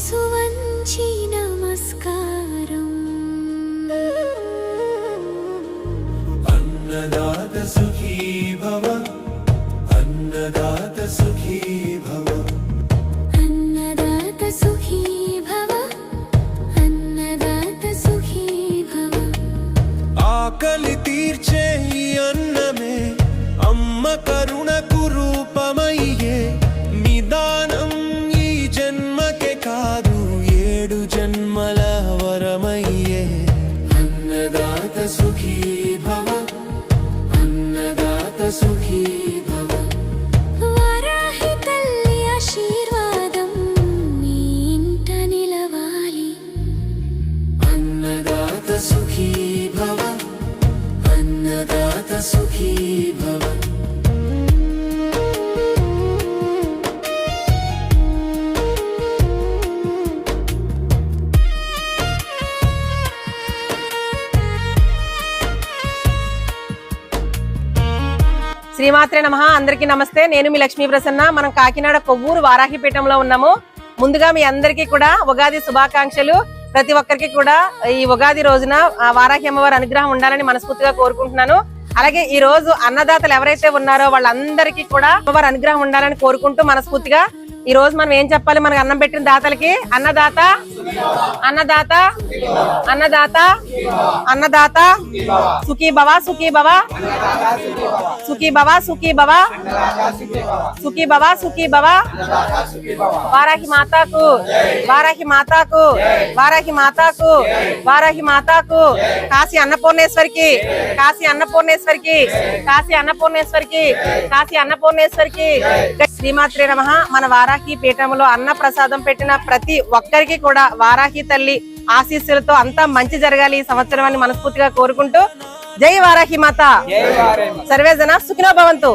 శిరసు వంచి నమస్కారం. అన్నదాత సుఖీ భవ, అన్నదాత సుఖీ భవ, అన్నదాత సుఖీ భవ, అన్నదాత సుఖీ భవ. ఆకలి తీర్చే ఈ అన్నమే అమ్మ కరుణకు రూపమయ్యే, నిదానం ఈ జన్మకే కాదు 7 జన్మల వరమయ్యే. అన్నదాత సుఖీ భవ, అన్నదాత సుఖీ భవ. వారాహి తల్లి ఆశీర్వాదం నీ ఇంట నిలవాలి. అన్నదాత సుఖీ భవ, అన్నదాత సుఖీ భవ. శ్రీమాత్రే నమః. అందరికీ నమస్తే. నేను మీ లక్ష్మీ ప్రసన్న. మనం కాకినాడ కొవ్వూరు వారాహిపీఠంలో ఉన్నాము. ముందుగా మీ అందరికీ కూడా ఉగాది శుభాకాంక్షలు. ప్రతి ఒక్కరికి కూడా ఈ ఉగాది రోజున వారాహి అమ్మవారి అనుగ్రహం ఉండాలని మనస్ఫూర్తిగా కోరుకుంటున్నాను. అలాగే ఈ రోజు అన్నదాతలు ఎవరైతే ఉన్నారో వాళ్ళందరికీ కూడా అమ్మవారి అనుగ్రహం ఉండాలని కోరుకుంటూ మనస్ఫూర్తిగా ఈ రోజు మనం ఏం చెప్పాలి? మనకు అన్నం పెట్టిన దాతలకి అన్నదాత అన్నదాత అన్నదాత అన్నదాత సుఖీ భవ, సుఖీ భవ, సుఖీ భవ, సుఖీ భవ, సుఖీ భవ, సుఖీ భవ. వారాహి మాతాకు, వారాహి మాతాకు, వారాహి మాతాకు, వారాహి మాతాకు. కాశీ అన్నపూర్ణేశ్వరికి, కాశీ అన్నపూర్ణేశ్వరికి, కాశీ అన్నపూర్ణేశ్వరికి, కాశీ అన్నపూర్ణేశ్వరికి. శ్రీమాత్రే నమః. మన వారాహి పీఠంలో అన్న ప్రసాదం పెట్టిన ప్రతి ఒక్కరికి కూడా వారాహి తల్లి ఆశీస్సులతో అంతా మంచి జరగాలి ఈ సంవత్సరం అని మనస్ఫూర్తిగా కోరుకుంటూ జై వారాహి మాత. సర్వే జన సుఖినో భవంతు.